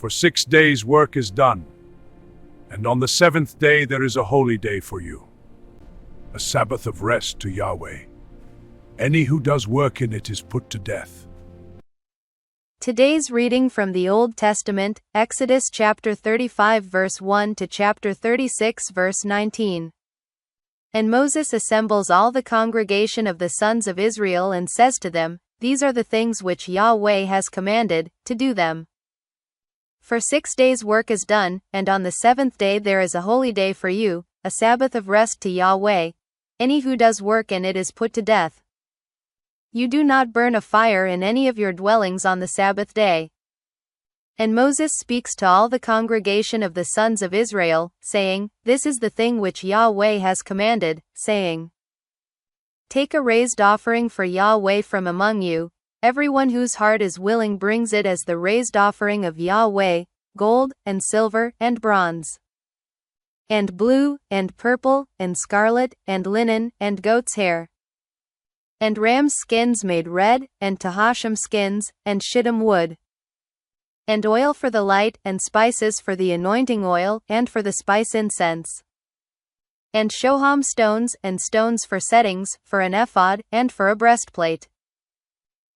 For 6 days work is done, and on the 7th day there is a holy day for you, a Sabbath of rest to Yahweh. Any who does work in it is put to death. Today's reading from the Old Testament, Exodus chapter 35 verse 1 to chapter 36 verse 19. And Moses assembles all the congregation of the sons of Israel and says to them, These are the things which Yahweh has commanded, to do them. For 6 days work is done, and on the 7th day there is a holy day for you, a Sabbath of rest to Yahweh. Any who does work in it is put to death. You do not burn a fire in any of your dwellings on the Sabbath day. And Moses speaks to all the congregation of the sons of Israel, saying, This is the thing which Yahweh has commanded, saying, Take a raised offering for Yahweh from among you. Everyone whose heart is willing brings it as the raised offering of Yahweh, gold, and silver, and bronze, and blue, and purple, and scarlet, and linen, and goat's hair, and ram's skins made red, and tahasham skins, and shittim wood, and oil for the light, and spices for the anointing oil, and for the spice incense, and shoham stones, and stones for settings, for an ephod, and for a breastplate.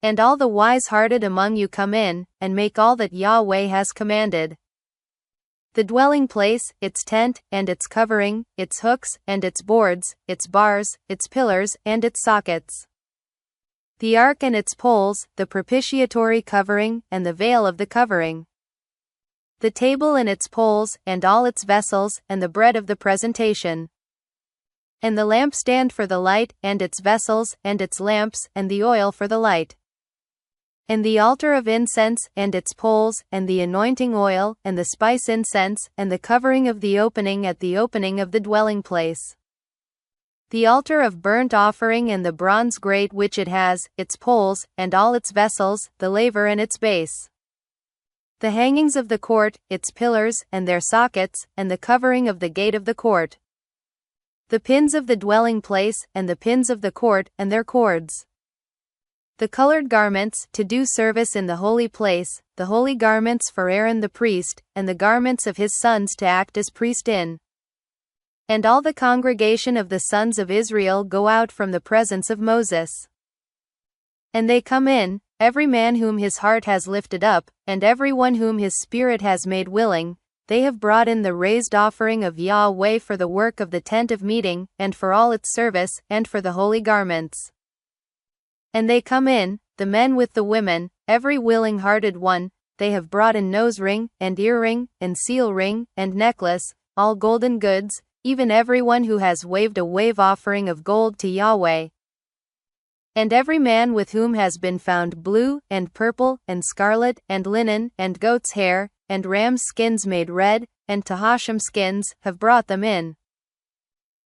And all the wise-hearted among you come in, and make all that Yahweh has commanded. The dwelling place, its tent, and its covering, its hooks, and its boards, its bars, its pillars, and its sockets. The ark and its poles, the propitiatory covering, and the veil of the covering. The table and its poles, and all its vessels, and the bread of the presentation. And the lampstand for the light, and its vessels, and its lamps, and the oil for the light. And the altar of incense, and its poles, and the anointing oil, and the spice incense, and the covering of the opening at the opening of the dwelling place. The altar of burnt offering and the bronze grate which it has, its poles, and all its vessels, the laver and its base. The hangings of the court, its pillars, and their sockets, and the covering of the gate of the court. The pins of the dwelling place, and the pins of the court, and their cords. The colored garments, to do service in the holy place, the holy garments for Aaron the priest, and the garments of his sons to act as priest in. And all the congregation of the sons of Israel go out from the presence of Moses. And they come in, every man whom his heart has lifted up, and every one whom his spirit has made willing. They have brought in the raised offering of Yahweh for the work of the tent of meeting, and for all its service, and for the holy garments. And they come in, the men with the women, every willing-hearted one. They have brought in nose ring, and earring, and seal ring, and necklace, all golden goods, even every one who has waved a wave offering of gold to Yahweh. And every man with whom has been found blue, and purple, and scarlet, and linen, and goat's hair, and ram's skins made red, and tahasham skins, have brought them in.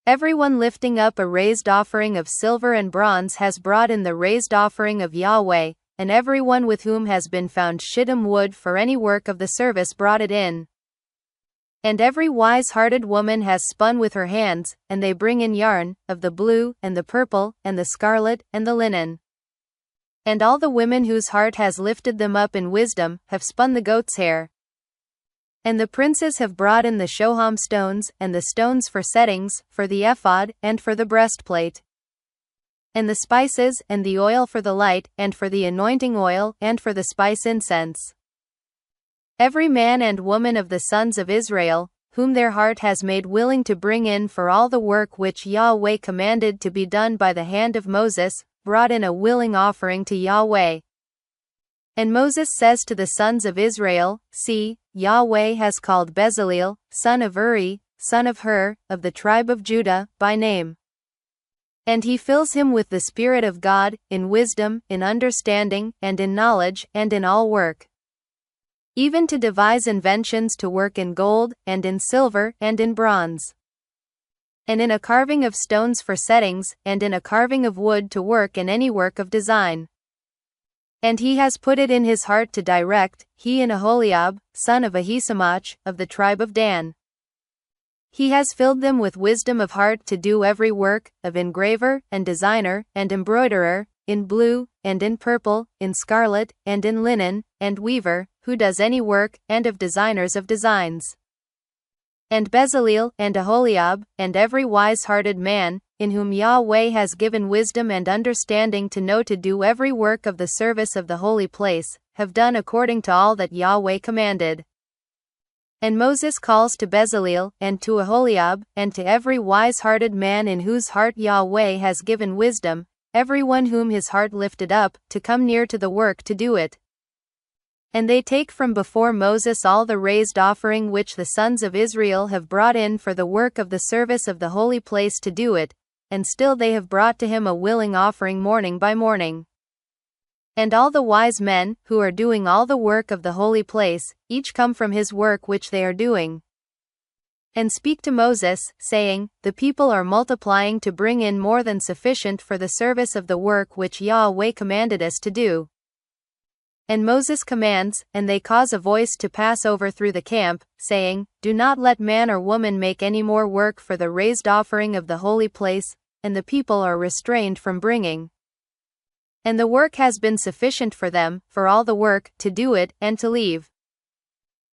Everyone lifting up a raised offering of silver and bronze has brought in the raised offering of Yahweh, and everyone with whom has been found shittim wood for any work of the service brought it in. And every wise-hearted woman has spun with her hands, and they bring in yarn, of the blue, and the purple, and the scarlet, and the linen. And all the women whose heart has lifted them up in wisdom, have spun the goat's hair. And the princes have brought in the shoham stones, and the stones for settings, for the ephod, and for the breastplate. And the spices, and the oil for the light, and for the anointing oil, and for the spice incense. Every man and woman of the sons of Israel, whom their heart has made willing to bring in for all the work which Yahweh commanded to be done by the hand of Moses, brought in a willing offering to Yahweh. And Moses says to the sons of Israel, See, Yahweh has called Bezaleel, son of Uri, son of Hur, of the tribe of Judah, by name. And he fills him with the Spirit of God, in wisdom, in understanding, and in knowledge, and in all work. Even to devise inventions to work in gold, and in silver, and in bronze. And in a carving of stones for settings, and in a carving of wood to work in any work of design. And he has put it in his heart to direct, he and Aholiab, son of Ahisamach, of the tribe of Dan. He has filled them with wisdom of heart to do every work, of engraver, and designer, and embroiderer, in blue, and in purple, in scarlet, and in linen, and weaver, who does any work, and of designers of designs. And Bezaleel, and Aholiab, and every wise-hearted man, in whom Yahweh has given wisdom and understanding to know to do every work of the service of the holy place, have done according to all that Yahweh commanded. And Moses calls to Bezaleel, and to Aholiab, and to every wise-hearted man in whose heart Yahweh has given wisdom, everyone whom his heart lifted up, to come near to the work to do it. And they take from before Moses all the raised offering which the sons of Israel have brought in for the work of the service of the holy place to do it, and still they have brought to him a willing offering morning by morning. And all the wise men, who are doing all the work of the holy place, each come from his work which they are doing, and speak to Moses, saying, The people are multiplying to bring in more than sufficient for the service of the work which Yahweh commanded us to do. And Moses commands, and they cause a voice to pass over through the camp, saying, Do not let man or woman make any more work for the raised offering of the holy place, and the people are restrained from bringing. And the work has been sufficient for them, for all the work, to do it, and to leave.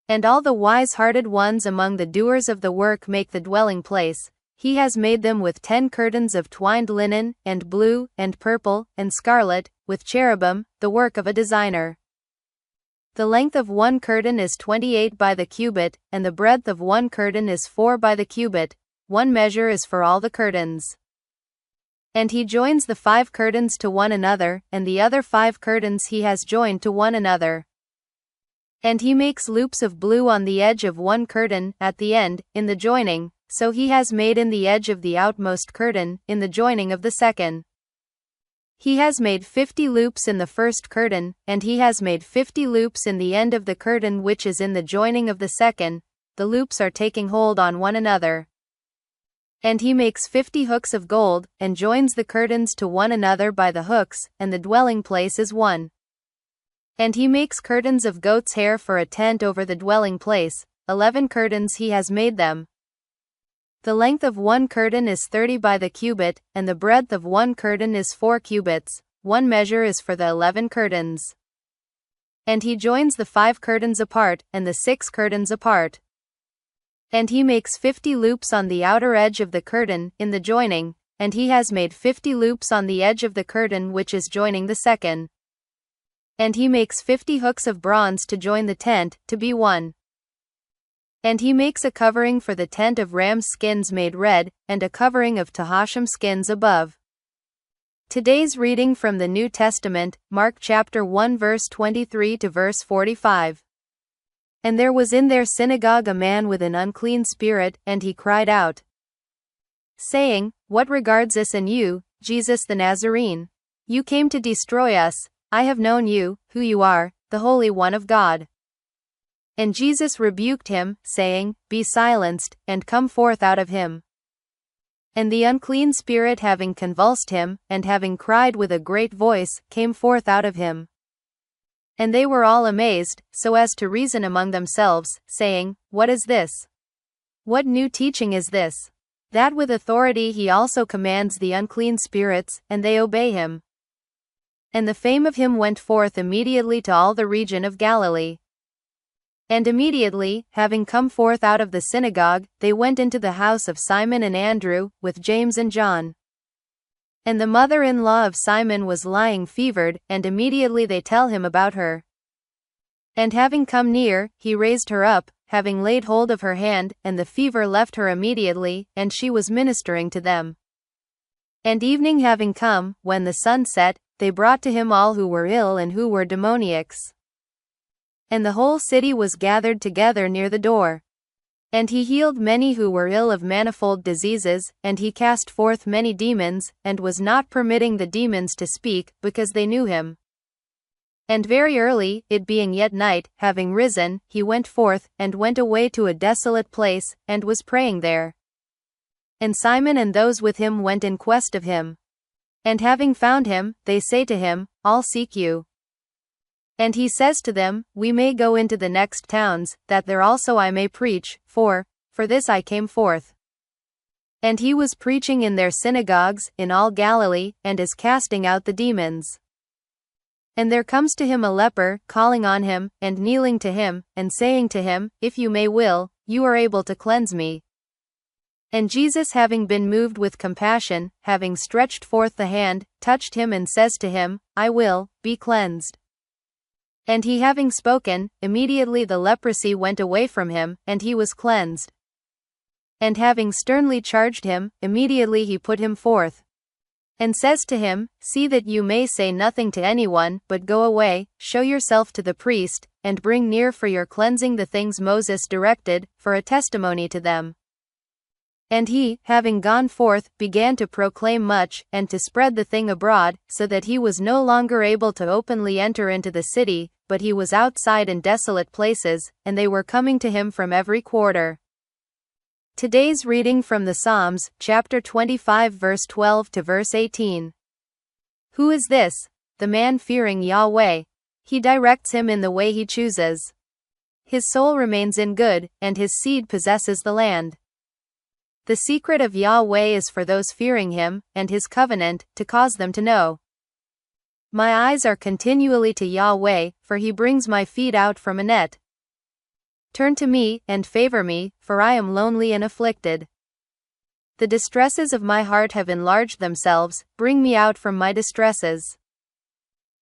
And all the wise-hearted ones among the doers of the work make the dwelling place. He has made them with 10 curtains of twined linen, and blue, and purple, and scarlet, with cherubim, the work of a designer. The length of one curtain is 28 by the cubit, and the breadth of one curtain is 4 by the cubit. One measure is for all the curtains. And he joins the 5 curtains to one another, and the other 5 curtains he has joined to one another. And he makes loops of blue on the edge of one curtain, at the end, in the joining, so he has made in the edge of the outmost curtain, in the joining of the second. He has made 50 loops in the first curtain, and he has made 50 loops in the end of the curtain which is in the joining of the second. The loops are taking hold on one another. And he makes 50 hooks of gold, and joins the curtains to one another by the hooks, and the dwelling place is one. And he makes curtains of goat's hair for a tent over the dwelling place. 11 curtains he has made them. The length of one curtain is 30 by the cubit, and the breadth of one curtain is 4 cubits. One measure is for the 11 curtains. And he joins the 5 curtains apart, and the 6 curtains apart. And he makes 50 loops on the outer edge of the curtain, in the joining, and he has made 50 loops on the edge of the curtain which is joining the second. And he makes 50 hooks of bronze to join the tent, to be one. And he makes a covering for the tent of ram's skins made red, and a covering of Tahashim skins above. Today's reading from the New Testament, Mark chapter 1 verse 23 to verse 45. And there was in their synagogue a man with an unclean spirit, and he cried out, saying, What regards us and you, Jesus the Nazarene? You came to destroy us. I have known you, who you are, the Holy One of God. And Jesus rebuked him, saying, Be silenced, and come forth out of him. And the unclean spirit having convulsed him, and having cried with a great voice, came forth out of him. And they were all amazed, so as to reason among themselves, saying, What is this? What new teaching is this? That with authority he also commands the unclean spirits, and they obey him. And the fame of him went forth immediately to all the region of Galilee. And immediately, having come forth out of the synagogue, they went into the house of Simon and Andrew, with James and John. And the mother-in-law of Simon was lying fevered, and immediately they tell him about her. And having come near, he raised her up, having laid hold of her hand, and the fever left her immediately, and she was ministering to them. And evening having come, when the sun set, they brought to him all who were ill and who were demoniacs. And the whole city was gathered together near the door. And he healed many who were ill of manifold diseases, and he cast forth many demons, and was not permitting the demons to speak, because they knew him. And very early, it being yet night, having risen, he went forth, and went away to a desolate place, and was praying there. And Simon and those with him went in quest of him. And having found him, they say to him, All seek you. And he says to them, We may go into the next towns, that there also I may preach, for this I came forth. And he was preaching in their synagogues in all Galilee, and is casting out the demons. And there comes to him a leper, calling on him, and kneeling to him, and saying to him, If you will, you are able to cleanse me. And Jesus, having been moved with compassion, having stretched forth the hand, touched him and says to him, I will, be cleansed. And he having spoken, immediately the leprosy went away from him, and he was cleansed. And having sternly charged him, immediately he put him forth. And says to him, See that you may say nothing to anyone, but go away, show yourself to the priest, and bring near for your cleansing the things Moses directed, for a testimony to them. And he, having gone forth, began to proclaim much, and to spread the thing abroad, so that he was no longer able to openly enter into the city, but he was outside in desolate places, and they were coming to him from every quarter. Today's reading from the Psalms, chapter 25 verse 12 to verse 18. Who is this? The man fearing Yahweh. He directs him in the way he chooses. His soul remains in good, and his seed possesses the land. The secret of Yahweh is for those fearing him, and his covenant, to cause them to know. My eyes are continually to Yahweh, for he brings my feet out from a net. Turn to me, and favor me, for I am lonely and afflicted. The distresses of my heart have enlarged themselves, bring me out from my distresses.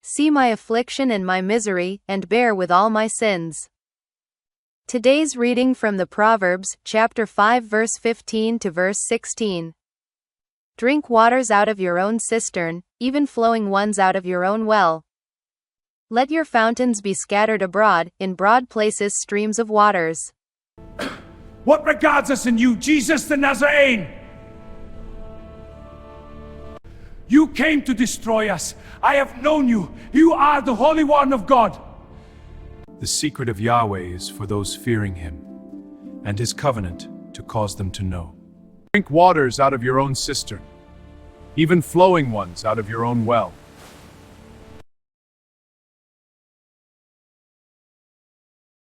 See my affliction and my misery, and bear with all my sins. Today's reading from the Proverbs, chapter 5 verse 15 to verse 16. Drink waters out of your own cistern, even flowing ones out of your own well. Let your fountains be scattered abroad, in broad places streams of waters. What regards us in you, Jesus the Nazarene? You came to destroy us. I have known you. You are the Holy One of God. The secret of Yahweh is for those fearing him, and his covenant to cause them to know. Drink waters out of your own cistern, even flowing ones out of your own well.